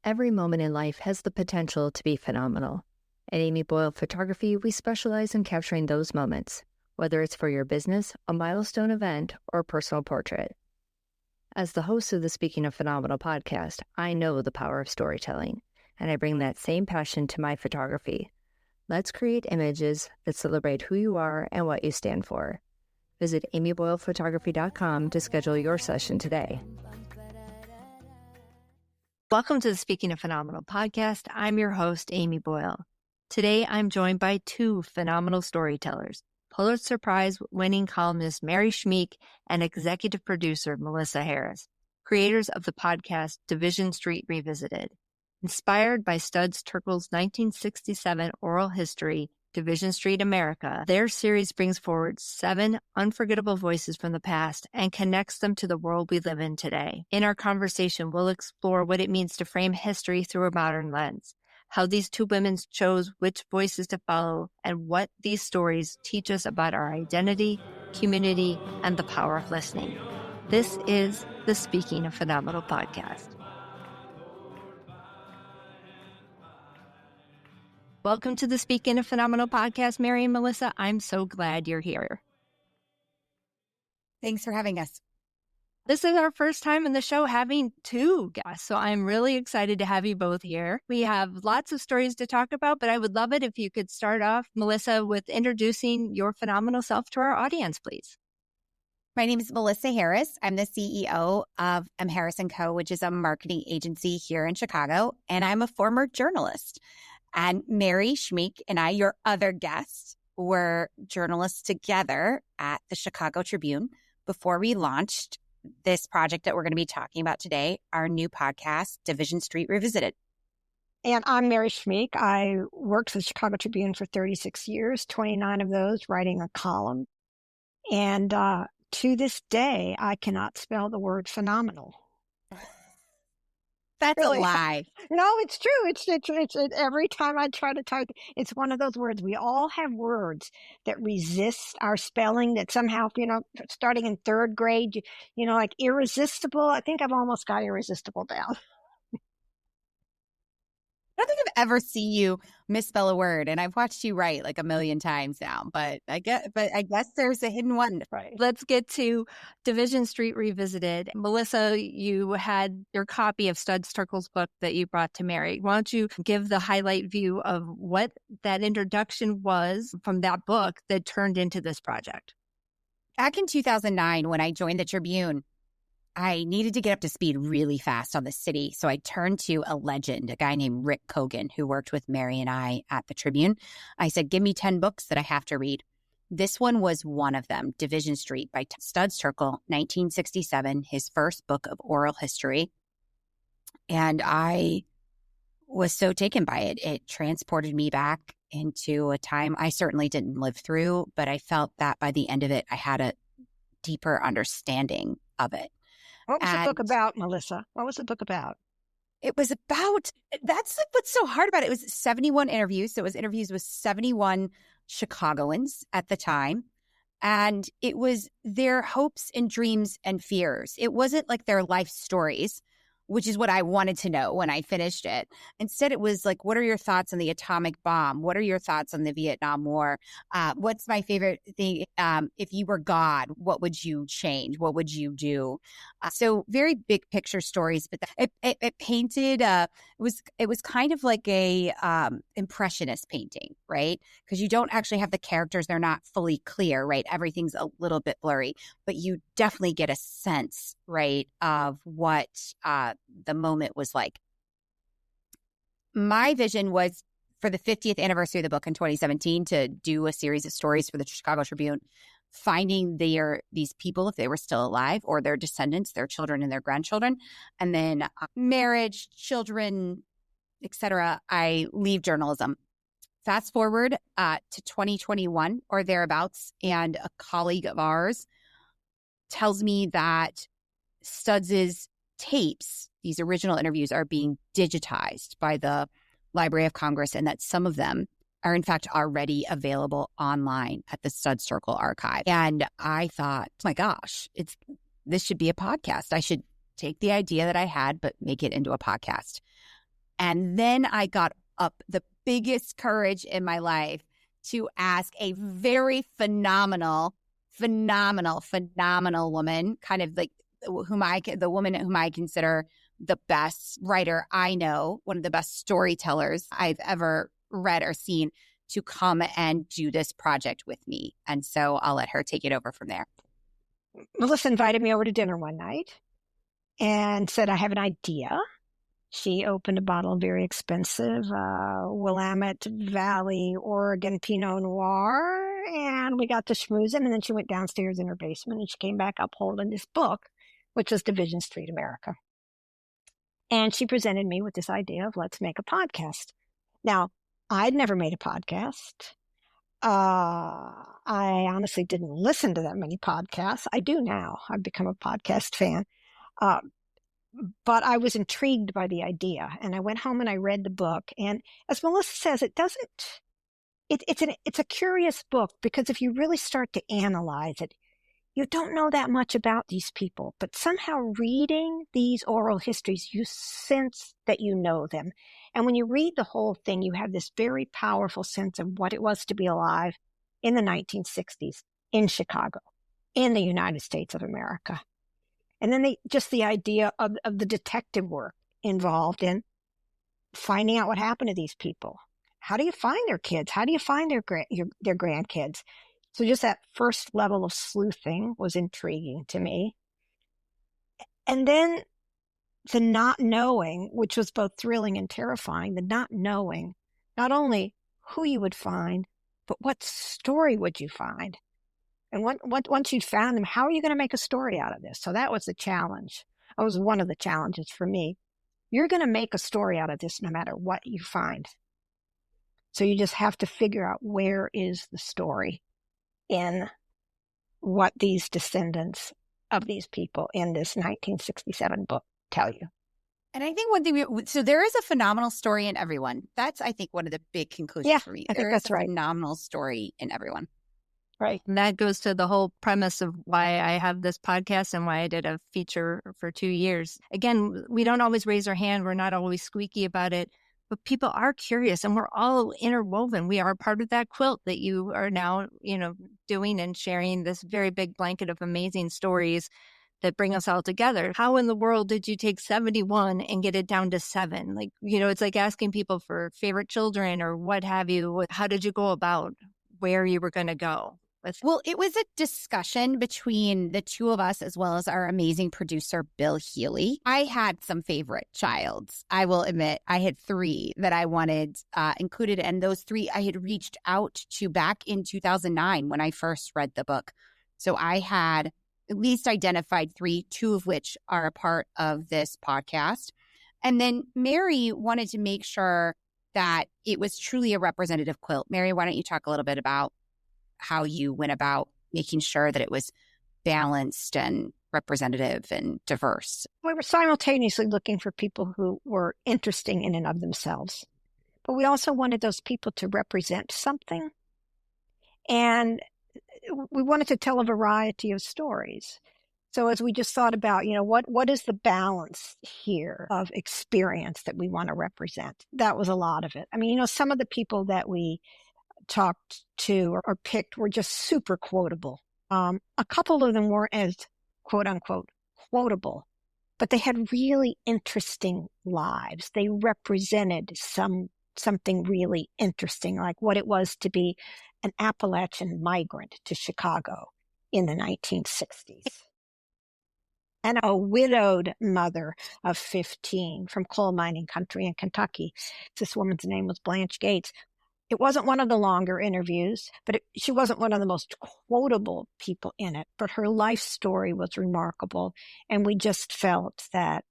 Every moment in life has the potential to be phenomenal. At Amy Boyle Photography, we specialize in capturing those moments, whether it's for your business, a milestone event, or a personal portrait. As the host of the Speaking of Phenomenal podcast, I know the power of storytelling, and I bring that same passion to my photography. Let's create images that celebrate who you are and what you stand for. Visit amyboylephotography.com to schedule your session today. Welcome to the Speaking of Phenomenal podcast. I'm your host, Amy Boyle. Today, I'm joined by two phenomenal storytellers, Pulitzer Prize-winning columnist Mary Schmich and executive producer Melissa Harris, creators of the podcast Division Street Revisited. Inspired by Studs Terkel's 1967 oral history, Division Street America, their series brings forward 7 unforgettable voices from the past and connects them to the world we live in today. In our conversation, we'll explore what it means to frame history through a modern lens, how these two women chose which voices to follow, and what these stories teach us about our identity, community, and the power of listening. This is the Speaking of Phenomenal podcast. Welcome to the Speaking of Phenomenal podcast, Mary and Melissa. I'm so glad you're here. Thanks for having us. This is our first time in the show having 2 guests, so I'm really excited to have you both here. We have lots of stories to talk about, but I would love it if you could start off, Melissa, with introducing your phenomenal self to our audience, please. My name is Melissa Harris. I'm the CEO of Harris & Co., which is a marketing agency here in Chicago, and I'm a former journalist. And Mary Schmich and I, your other guests, were journalists together at the Chicago Tribune before we launched this project that we're going to be talking about today, our new podcast, Division Street Revisited. And I'm Mary Schmich. I worked for the Chicago Tribune for 36 years, 29 of those writing a column. And to this day, I cannot spell the word phenomenal. That's really? A lie. No, it's true. It's every time I try to type, it's one of those words. We all have words that resist our spelling that somehow, starting in 3rd grade, like irresistible. I think I've almost got irresistible down. I don't think I've ever seen you misspell a word, and I've watched you write like a million times now. But I guess there's a hidden one. Right. Let's get to Division Street Revisited. Melissa, you had your copy of Studs Terkel's book that you brought to Mary. Why don't you give the highlight view of what that introduction was from that book that turned into this project? Back in 2009, when I joined the Tribune, I needed to get up to speed really fast on the city. So I turned to a legend, a guy named Rick Kogan, who worked with Mary and I at the Tribune. I said, give me 10 books that I have to read. This one was one of them, Division Street by Studs Terkel, 1967, his first book of oral history. And I was so taken by it. It transported me back into a time I certainly didn't live through, but I felt that by the end of it, I had a deeper understanding of it. What was the book about, Melissa? What was the book about? It was about, that's like what's so hard about it. It was 71 interviews. So it was interviews with 71 Chicagoans at the time. And it was their hopes and dreams and fears. It wasn't like their life stories, which is what I wanted to know when I finished it. Instead, it was like, what are your thoughts on the atomic bomb? What are your thoughts on the Vietnam War? What's my favorite thing? If you were God, what would you change? What would you do? So very big picture stories, but it painted, it was kind of like a impressionist painting, right? Because you don't actually have the characters. They're not fully clear, right? Everything's a little bit blurry, but you definitely get a sense, right, of what the moment was like. My vision was for the 50th anniversary of the book in 2017 to do a series of stories for the Chicago Tribune, finding these people, if they were still alive, or their descendants, their children and their grandchildren, and then marriage, children, etc. I leave journalism. Fast forward to 2021 or thereabouts, and a colleague of ours tells me that Studs's tapes, these original interviews, are being digitized by the Library of Congress, and that some of them are in fact already available online at the Studs Terkel archive. And I thought, oh my gosh, this should be a podcast. I should take the idea that I had, but make it into a podcast. And then I got up the biggest courage in my life to ask a very phenomenal woman, kind of like the woman whom I consider the best writer I know, one of the best storytellers I've ever read or seen, to come and do this project with me. And so I'll let her take it over from there. Melissa invited me over to dinner one night and said, I have an idea. She opened a bottle of very expensive Willamette Valley, Oregon Pinot Noir, and we got to schmoozing, and then she went downstairs in her basement, and she came back up holding this book, which was Division Street America. And she presented me with this idea of let's make a podcast. Now, I'd never made a podcast. I honestly didn't listen to that many podcasts. I do now. I've become a podcast fan. But I was intrigued by the idea, and I went home and I read the book. And as Melissa says, it's a curious book, because if you really start to analyze it, you don't know that much about these people, but somehow reading these oral histories, you sense that you know them. And when you read the whole thing, you have this very powerful sense of what it was to be alive in the 1960s in Chicago, in the United States of America. And then the idea of the detective work involved in finding out what happened to these people. How do you find their kids? How do you find their grandkids? So just that first level of sleuthing was intriguing to me. And then the not knowing, which was both thrilling and terrifying, the not knowing not only who you would find, but what story would you find? And once you'd found them, how are you going to make a story out of this? So that was the challenge. That was one of the challenges for me. You're going to make a story out of this no matter what you find. So you just have to figure out where is the story in what these descendants of these people in this 1967 book tell you. And I think one thing, so there is a phenomenal story in everyone. That's, I think, one of the big conclusions for me. I think that's right. Phenomenal story in everyone. Right. And that goes to the whole premise of why I have this podcast and why I did a feature for 2 years. Again, we don't always raise our hand. We're not always squeaky about it, but people are curious, and we're all interwoven. We are part of that quilt that you are now, doing and sharing this very big blanket of amazing stories that bring us all together. How in the world did you take 71 and get it down to 7? Like, it's like asking people for favorite children or what have you. How did you go about where you were going to go? Well, it was a discussion between the two of us, as well as our amazing producer, Bill Healy. I had some favorite childs. I will admit, I had 3 that I wanted included. And those 3 I had reached out to back in 2009 when I first read the book. So I had at least identified 3, 2 of which are a part of this podcast. And then Mary wanted to make sure that it was truly a representative quilt. Mary, why don't you talk a little bit about how you went about making sure that it was balanced and representative and diverse? We were simultaneously looking for people who were interesting in and of themselves, but we also wanted those people to represent something. And we wanted to tell a variety of stories. So as we just thought about, what is the balance here of experience that we want to represent? That was a lot of it. I mean, some of the people that we talked to or picked were just super quotable. A couple of them weren't as quote unquote quotable, but they had really interesting lives. They represented something really interesting, like what it was to be an Appalachian migrant to Chicago in the 1960s. And a widowed mother of 15 from coal mining country in Kentucky. This woman's name was Blanche Gates. It wasn't one of the longer interviews, but she wasn't one of the most quotable people in it, but her life story was remarkable. And we just felt that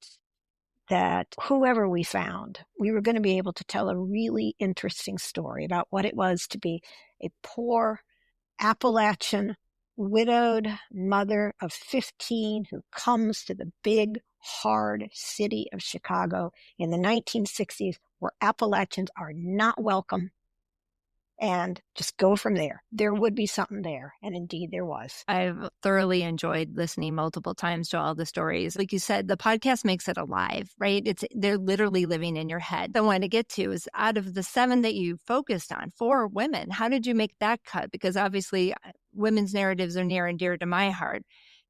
whoever we found, we were going to be able to tell a really interesting story about what it was to be a poor Appalachian widowed mother of 15 who comes to the big, hard city of Chicago in the 1960s, where Appalachians are not welcome. and just go from there. There would be something there. And indeed there was. I've thoroughly enjoyed listening multiple times to all the stories. Like you said, the podcast makes it alive, right? They're literally living in your head. What I want to get to is, out of the 7 that you focused on, 4 women, how did you make that cut? Because obviously women's narratives are near and dear to my heart.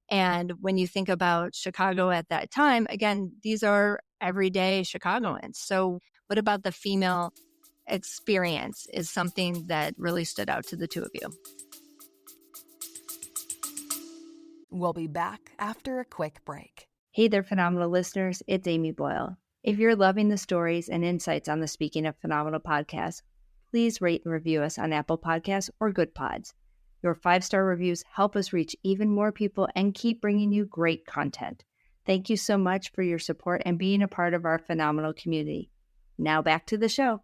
And when you think about Chicago at that time, again, these are everyday Chicagoans. So what about the female experience is something that really stood out to the 2 of you? We'll be back after a quick break. Hey there, Phenomenal listeners. It's Amy Boyle. If you're loving the stories and insights on the Speaking of Phenomenal podcast, please rate and review us on Apple Podcasts or Good Pods. Your 5-star reviews help us reach even more people and keep bringing you great content. Thank you so much for your support and being a part of our phenomenal community. Now back to the show.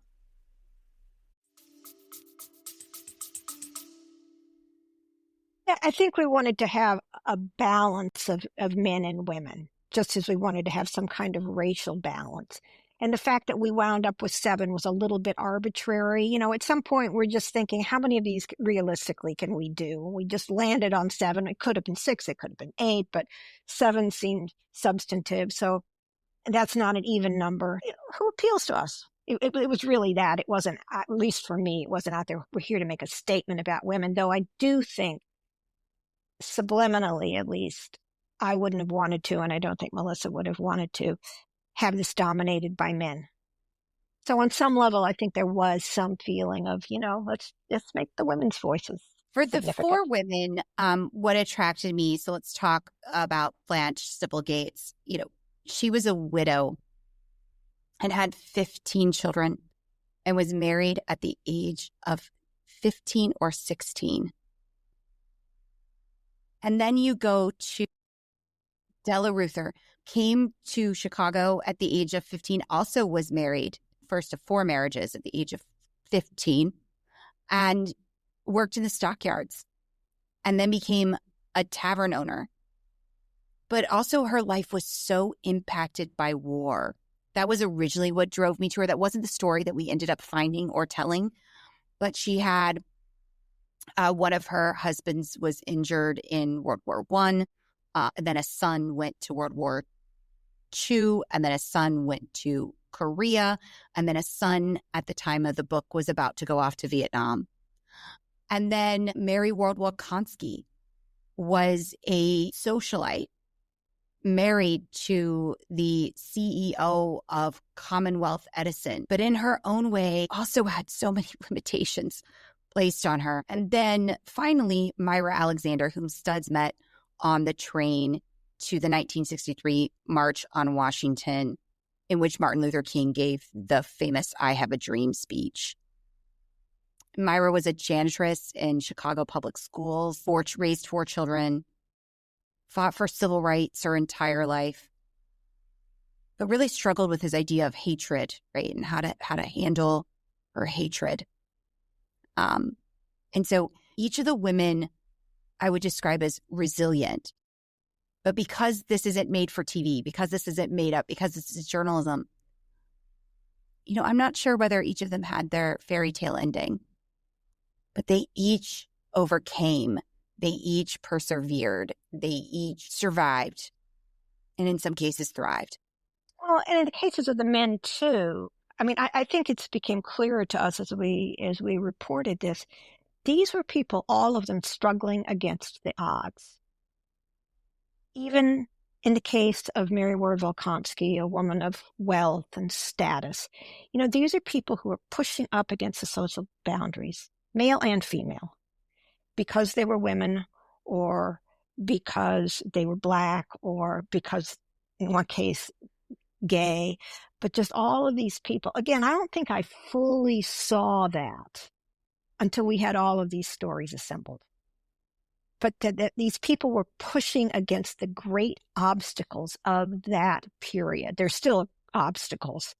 I think we wanted to have a balance of men and women, just as we wanted to have some kind of racial balance. And the fact that we wound up with 7 was a little bit arbitrary. You know, at some point we're just thinking, how many of these realistically can we do? We just landed on 7. It could have been 6, it could have been 8, but 7 seemed substantive. So that's not an even number. Who appeals to us? It was really that. It wasn't, at least for me, it wasn't out there, we're here to make a statement about women, though I do think, subliminally at least, I wouldn't have wanted to, and I don't think Melissa would have wanted to, have this dominated by men. So on some level, I think there was some feeling of, let's make the women's voices For the 4 women, what attracted me, so let's talk about Blanche Sippel-Gates. She was a widow and had 15 children and was married at the age of 15 or 16. And then you go to Della Reuther, came to Chicago at the age of 15, also was married, first of 4 marriages at the age of 15, and worked in the stockyards, and then became a tavern owner. But also her life was so impacted by war. That was originally what drove me to her. That wasn't the story that we ended up finding or telling, but she had one of her husbands was injured in World War I, and then a son went to World War II, and then a son went to Korea, and then a son at the time of the book was about to go off to Vietnam. And then Mary Wardwell-Konski was a socialite, married to the CEO of Commonwealth Edison, but in her own way also had so many limitations placed on her. And then finally, Myra Alexander, whom Studs met on the train to the 1963 March on Washington, in which Martin Luther King gave the famous I Have a Dream speech. Myra was a janitress in Chicago public schools, raised 4 children, fought for civil rights her entire life, but really struggled with his idea of hatred, right, and how to handle her hatred. And so each of the women I would describe as resilient. But because this isn't made for TV, because this isn't made up, because this is journalism, I'm not sure whether each of them had their fairy tale ending, but they each overcame, they each persevered, they each survived, and in some cases thrived. Well, and in the cases of the men too, I think it's became clearer to us as we reported this. These were people, all of them struggling against the odds. Even in the case of Mary Wardwell-Konski, a woman of wealth and status, these are people who are pushing up against the social boundaries, male and female, because they were women, or because they were Black, or because, in one case, gay. But just all of these people, again, I don't think I fully saw that until we had all of these stories assembled. But that these people were pushing against the great obstacles of that period. There's still obstacles,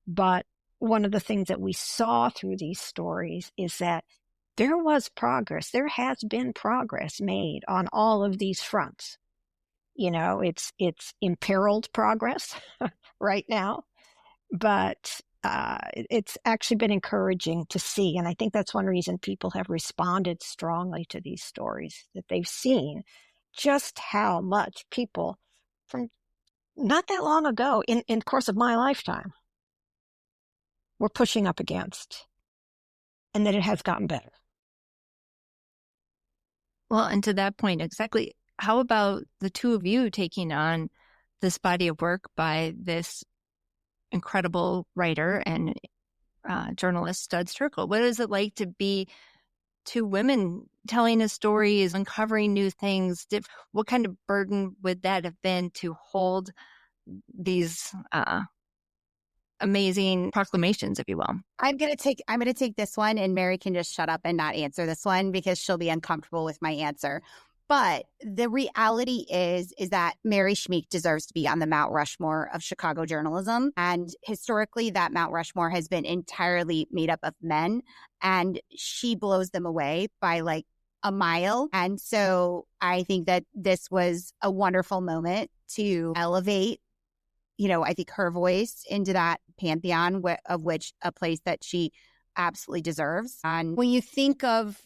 but one of the things that we saw through these stories is that there was progress. There has been progress made on all of these fronts. It's imperiled progress right now, but it's actually been encouraging to see. And I think that's one reason people have responded strongly to these stories, that they've seen just how much people from not that long ago, in the course of my lifetime, were pushing up against, and that it has gotten better. Well, and to that point, exactly, how about the two of you taking on this body of work by this incredible writer and journalist, Stud Circle? What is it like to be two women telling a story, is uncovering new things? What kind of burden would that have been to hold these amazing proclamations, if you will? I'm gonna take this one, and Mary can just shut up and not answer this one because she'll be uncomfortable with my answer. But the reality is that Mary Schmich deserves to be on the Mount Rushmore of Chicago journalism. And historically, that Mount Rushmore has been entirely made up of men, and she blows them away by like a mile. And so I think that this was a wonderful moment to elevate, I think her voice into that pantheon of which a place that she absolutely deserves. And when you think of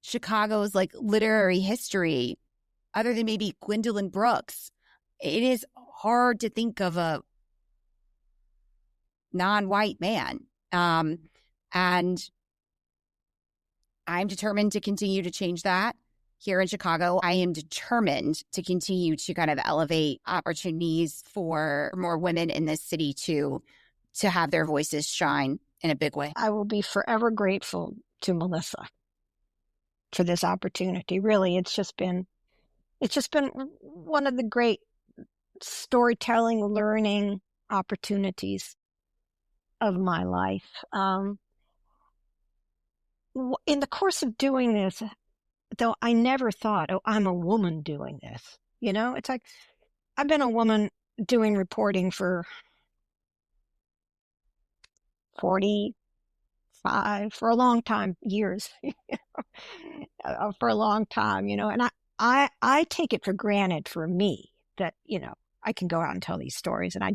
Chicago's like literary history, other than maybe Gwendolyn Brooks, it is hard to think of a non-white man. And I'm determined to continue to change that here in Chicago. I am determined to continue to kind of elevate opportunities for more women in this city to have their voices shine in a big way. I will be forever grateful to Melissa for this opportunity. Really, it's just been one of the great storytelling, learning opportunities of my life. In the course of doing this, though, I never thought, oh, I'm a woman doing this. It's like I've been a woman doing reporting for 45, for a long time, years, for a long time, and I take it for granted for me that, I can go out and tell these stories, and I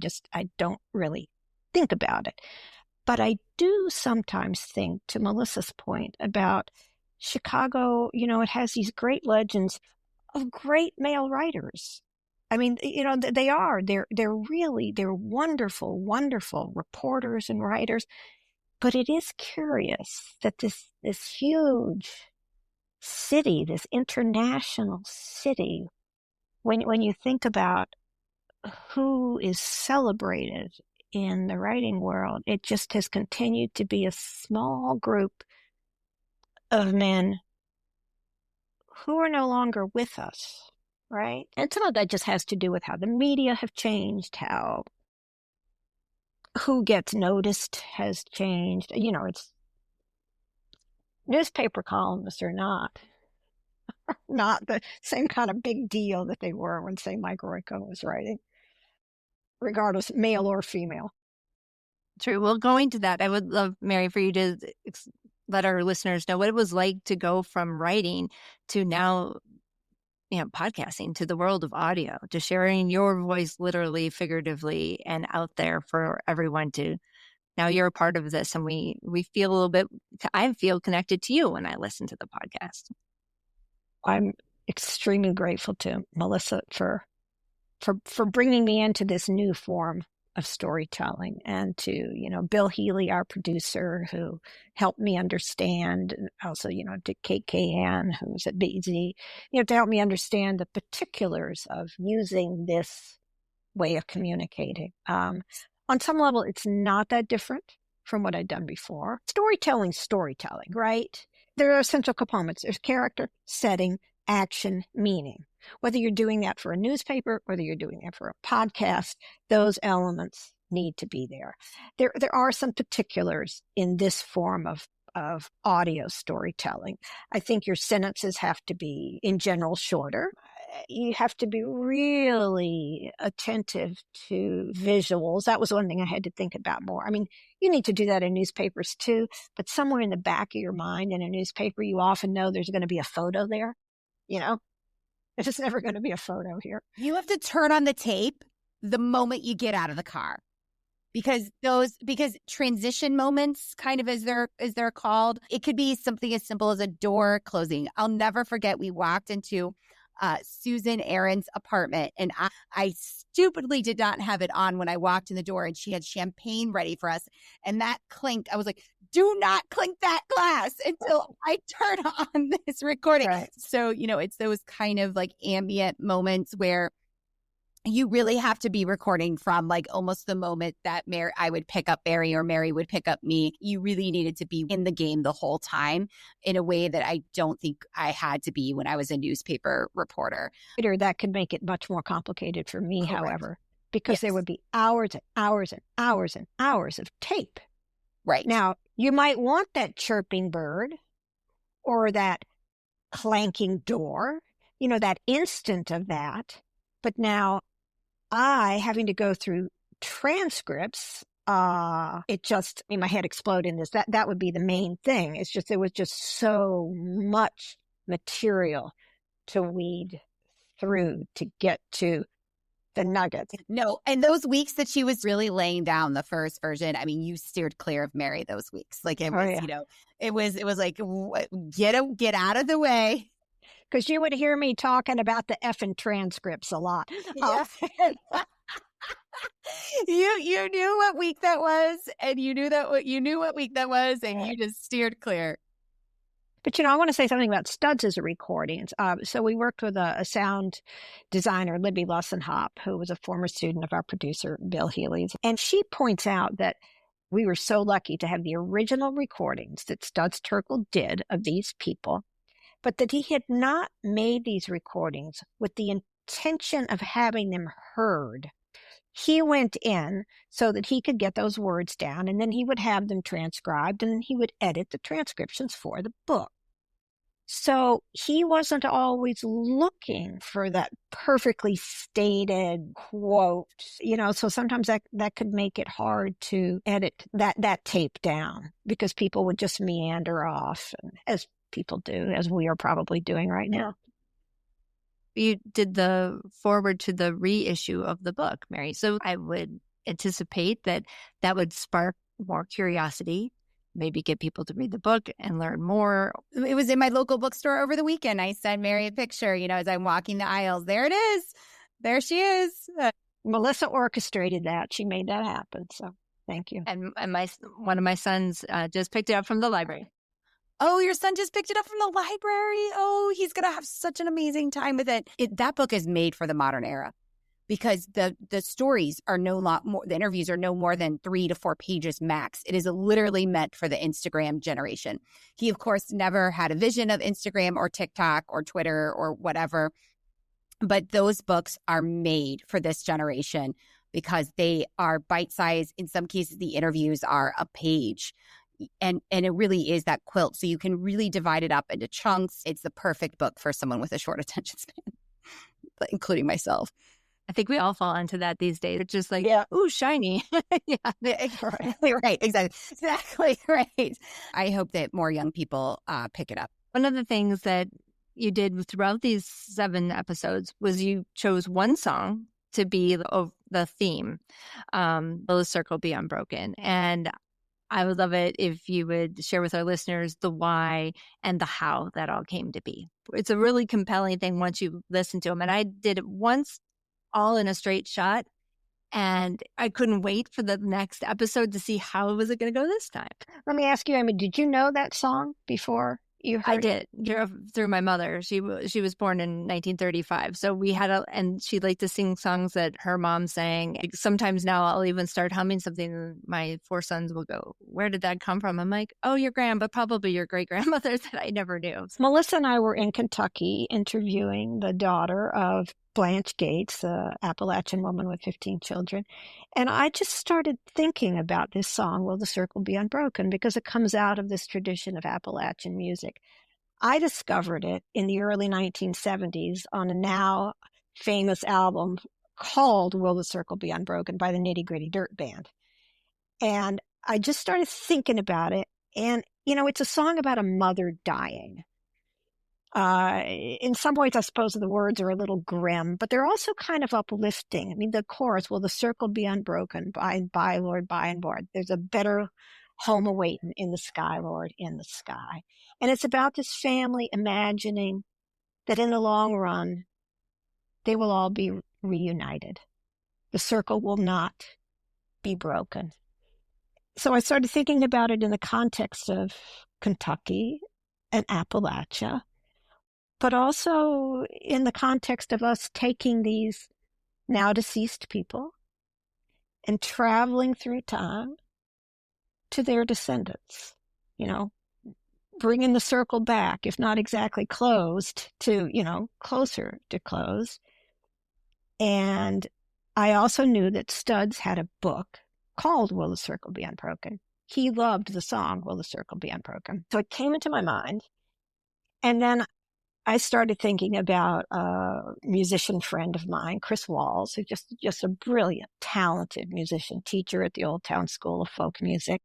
don't really think about it. But I do sometimes think, to Melissa's point about Chicago, it has these great legends of great male writers. I mean, they're wonderful, wonderful reporters and writers. But it is curious that this huge city, this international city, when you think about who is celebrated in the writing world, it just has continued to be a small group of men who are no longer with us, right? And some of that just has to do with how the media have changed, how who gets noticed has changed. It's newspaper columnists are not the same kind of big deal that they were when, say, Mike Royko was writing, regardless, male or female. True. Well, going to that, I would love, Mary, for you to let our listeners know what it was like to go from writing to now, podcasting, to the world of audio, to sharing your voice literally, figuratively, and out there for everyone to. Now you're a part of this, and we feel a little bit. I feel connected to you when I listen to the podcast. I'm extremely grateful to Melissa for bringing me into this new form of storytelling, and to, Bill Healy, our producer, who helped me understand, and also, to Kate Cahan, who's at BZ, to help me understand the particulars of using this way of communicating. On some level, it's not that different from what I'd done before. Storytelling, right? There are essential components. There's character, setting, action, meaning. Whether you're doing that for a newspaper, whether you're doing that for a podcast, those elements need to be there. There are some particulars in this form of audio storytelling. I think your sentences have to be, in general, shorter. You have to be really attentive to visuals. That was one thing I had to think about more. I mean, you need to do that in newspapers too, but somewhere in the back of your mind in a newspaper, you often know there's going to be a photo there. There's just never going to be a photo here. You have to turn on the tape the moment you get out of the car. because transition moments, kind of as they're called, it could be something as simple as a door closing. I'll never forget, we walked into Susan Aaron's apartment, and I stupidly did not have it on when I walked in the door, and she had champagne ready for us, and that clinked. I was like, do not clink that glass until I turn on this recording. Right. So, it's those kind of like ambient moments where you really have to be recording from like almost the moment that I would pick up Mary or Mary would pick up me. You really needed to be in the game the whole time in a way that I don't think I had to be when I was a newspaper reporter. That could make it much more complicated for me, Correct. however, because there would be hours and hours and hours and hours of tape. Right. Now, you might want that chirping bird or that clanking door, that instant of that. But now having to go through transcripts, it just made my head explode in this. That would be the main thing. It's just, there was just so much material to weed through to get to the nuggets. No, and those weeks that she was really laying down the first version, I mean, you steered clear of Mary those weeks. Like it was, it was like, get out of the way. Because you would hear me talking about the effing transcripts a lot. Yeah. You knew what week that was, and you knew what week that was, and you just steered clear. But, I want to say something about studs as a recording. So we worked with a sound designer, Libby Lussenhop, who was a former student of our producer, Bill Healy's. And she points out that we were so lucky to have the original recordings that Studs Terkel did of these people, but that he had not made these recordings with the intention of having them heard. He went in so that he could get those words down, and then he would have them transcribed, and he would edit the transcriptions for the book. So he wasn't always looking for that perfectly stated quote, so sometimes that could make it hard to edit that tape down because people would just meander off, as people do, as we are probably doing right now. You did the forward to the reissue of the book, Mary. So I would anticipate that would spark more curiosity, maybe get people to read the book and learn more. It was in my local bookstore over the weekend. I sent Mary a picture, as I'm walking the aisles. There it is. There she is. Melissa orchestrated that. She made that happen. So thank you. And one of my sons just picked it up from the library. Oh, your son just picked it up from the library. Oh, he's going to have such an amazing time with it. That book is made for the modern era because the stories are the interviews are no more than 3 to 4 pages max. It is literally meant for the Instagram generation. He, of course, never had a vision of Instagram or TikTok or Twitter or whatever. But those books are made for this generation because they are bite-sized. In some cases, the interviews are a page. And it really is that quilt. So you can really divide it up into chunks. It's the perfect book for someone with a short attention span, including myself. I think we all fall into that these days. It's just like, ooh, shiny. Right. Exactly right. I hope that more young people pick it up. One of the things that you did throughout these 7 episodes was you chose one song to be the theme, the Circle Be Unbroken. And I would love it if you would share with our listeners the why and the how that all came to be. It's a really compelling thing once you listen to them. And I did it once all in a straight shot, and I couldn't wait for the next episode to see how was it going to go this time. Let me ask you, Amy, did you know that song before you heard it? I did, through my mother. She was born in 1935. So we had and she liked to sing songs that her mom sang. Sometimes now I'll even start humming something and my 4 sons will go, where did that come from? I'm like, oh, your but probably your great-grandmother that I never knew. Melissa and I were in Kentucky interviewing the daughter of Blanche Gates, the Appalachian woman with 15 children. And I just started thinking about this song, Will the Circle Be Unbroken, because it comes out of this tradition of Appalachian music. I discovered it in the early 1970s on a now famous album called Will the Circle Be Unbroken by the Nitty Gritty Dirt Band. And I just started thinking about it. And, it's a song about a mother dying. In some ways, I suppose the words are a little grim, but they're also kind of uplifting. I mean, the chorus, will the circle be unbroken? By and by, Lord, by and by. There's a better home awaiting in the sky, Lord, in the sky. And it's about this family imagining that in the long run, they will all be reunited. The circle will not be broken. So I started thinking about it in the context of Kentucky and Appalachia, but also in the context of us taking these now deceased people and traveling through time to their descendants, bringing the circle back, if not exactly closed, to, closer to close. And I also knew that Studs had a book called Will the Circle Be Unbroken? He loved the song, Will the Circle Be Unbroken? So it came into my mind. And then I started thinking about a musician friend of mine, Chris Walz, who's just a brilliant, talented musician, teacher at the Old Town School of Folk Music.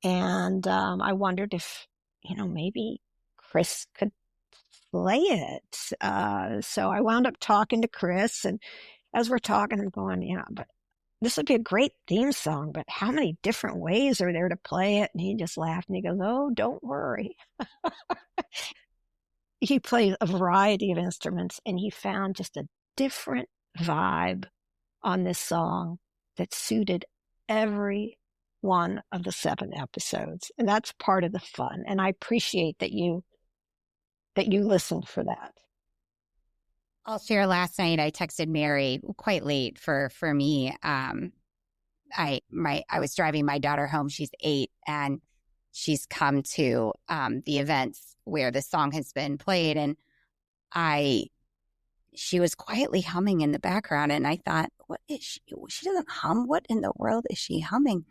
And I wondered if, maybe Chris could play it. So I wound up talking to Chris, and as we're talking, I'm going, but this would be a great theme song, but how many different ways are there to play it? And he just laughed and he goes, oh, don't worry. He played a variety of instruments, and he found just a different vibe on this song that suited every one of the 7 episodes. And that's part of the fun. And I appreciate that you listened for that. I'll share. Last night I texted Mary quite late for me. I was driving my daughter home. She's 8, and she's come to the events where the song has been played, and she was quietly humming in the background, and I thought, what is she? She doesn't hum. What in the world is she humming?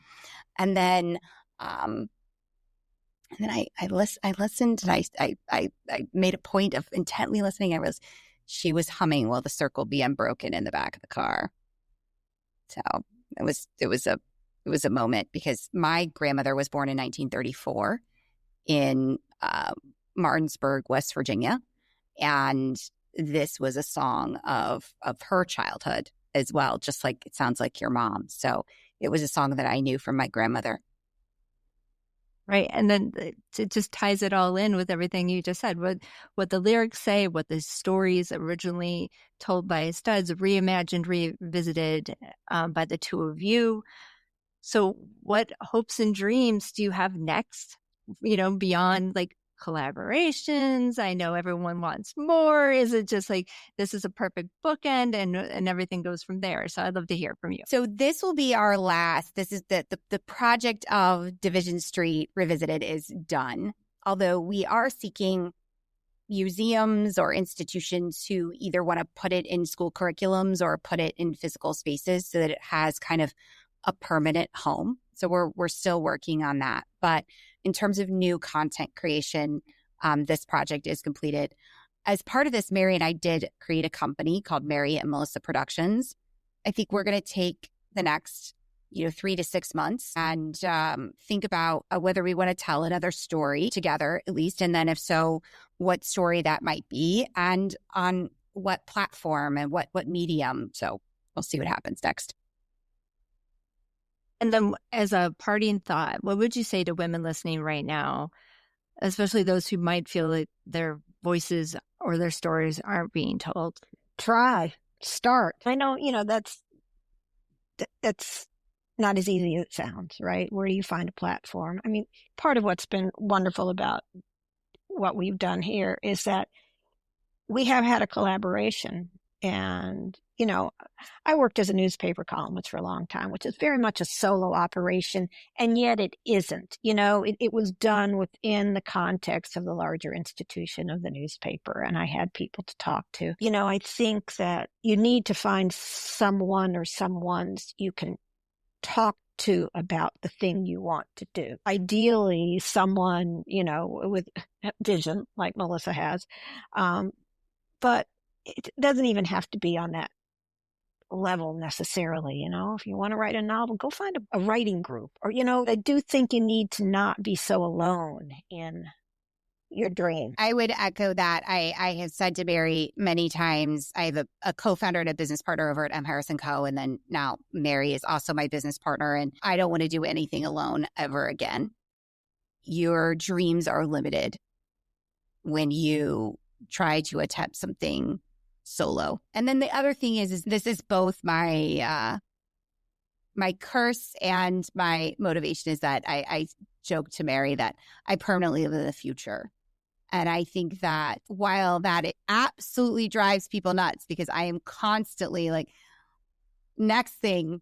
And then I listened, and I made a point of intently listening. She was humming Will the Circle Be Unbroken in the back of the car. So it was a moment, because my grandmother was born in 1934 in Martinsburg, West Virginia. And this was a song of her childhood as well, just like it sounds like your mom. So it was a song that I knew from my grandmother. Right. And then it just ties it all in with everything you just said, what the lyrics say, what the stories originally told by Studs, reimagined, revisited by the two of you. So what hopes and dreams do you have next, beyond like collaborations? I know everyone wants more. Is it just like this is a perfect bookend and everything goes from there? So I'd love to hear from you. So this will be our last. This is the project of Division Street Revisited is done. Although we are seeking museums or institutions who either want to put it in school curriculums or put it in physical spaces so that it has kind of a permanent home. So we're still working on that. But in terms of new content creation, this project is completed. As part of this, Mary and I did create a company called Mary and Melissa Productions. I think we're going to take the next 3 to 6 months and think about whether we want to tell another story together, at least. And then if so, what story that might be and on what platform and what medium. So we'll see what happens next. And then as a parting thought, what would you say to women listening right now, especially those who might feel like their voices or their stories aren't being told? Try, start. I know, that's not as easy as it sounds, right? Where do you find a platform? I mean, part of what's been wonderful about what we've done here is that we have had a collaboration. And, I worked as a newspaper columnist for a long time, which is very much a solo operation. And yet it isn't. It was done within the context of the larger institution of the newspaper. And I had people to talk to. I think that you need to find someone or someones you can talk to about the thing you want to do. Ideally, someone, with vision like Melissa has. But it doesn't even have to be on that level necessarily. If you want to write a novel, go find a writing group. Or, I do think you need to not be so alone in your dream. I would echo that. I have said to Mary many times, I have a co-founder and a business partner over at M. Harris & Co. And then now Mary is also my business partner. And I don't want to do anything alone ever again. Your dreams are limited when you try to attempt something solo. And then the other thing is this is both my my curse and my motivation is that I joke to Mary that I permanently live in the future. And I think that while that it absolutely drives people nuts because I am constantly like, next thing.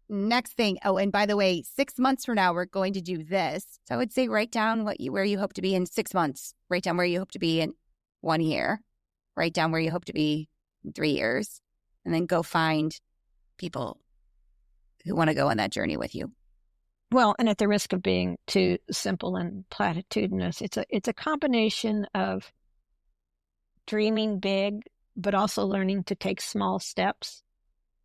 Oh, and by the way, 6 months from now, we're going to do this. So I would say write down where you hope to be in 6 months. Write down where you hope to be in 1 year. Write down where you hope to be in 3 years. And then go find people who want to go on that journey with you. Well, and at the risk of being too simple and platitudinous, it's a combination of dreaming big, but also learning to take small steps.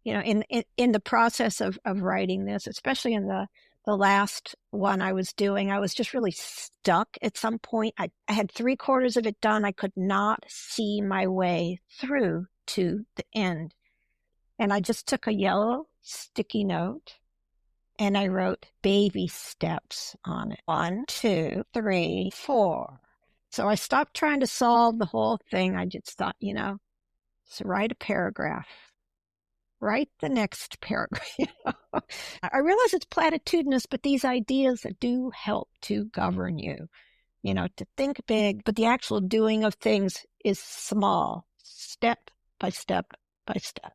You know, in the process of writing this, especially in the last one I was doing, I was just really stuck at some point. I had 3/4 of it done. I could not see my way through to the end. And I just took a yellow sticky note and I wrote baby steps on it. 1, 2, 3, 4. So I stopped trying to solve the whole thing. I just thought, so write a paragraph. Write the next paragraph. I realize it's platitudinous, but these ideas do help to govern you, to think big, but the actual doing of things is small, step by step by step.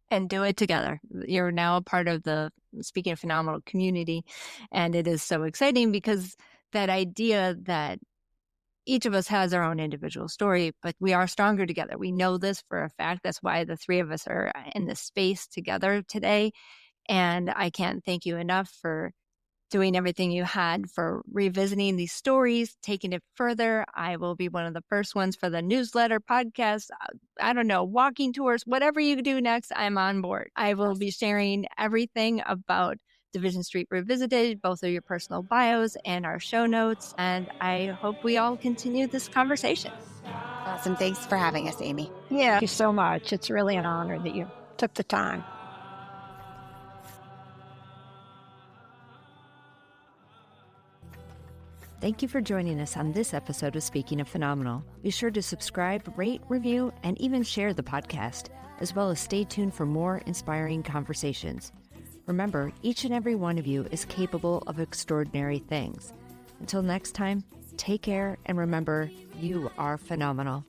And do it together. You're now a part of the Speaking of Phenomenal community. And it is so exciting because that idea that each of us has our own individual story, but we are stronger together. We know this for a fact. That's why the three of us are in this space together today. And I can't thank you enough for doing everything you had, for revisiting these stories, taking it further. I will be one of the first ones for the newsletter, podcast, I don't know, walking tours, whatever you do next, I'm on board. I will be sharing everything about Division Street Revisited, both of your personal bios and our show notes. And I hope we all continue this conversation. Awesome. Thanks for having us, Amy. Yeah, thank you so much. It's really an honor that you took the time. Thank you for joining us on this episode of Speaking of Phenomenal. Be sure to subscribe, rate, review, and even share the podcast, as well as stay tuned for more inspiring conversations. Remember, each and every one of you is capable of extraordinary things. Until next time, take care and remember, you are phenomenal.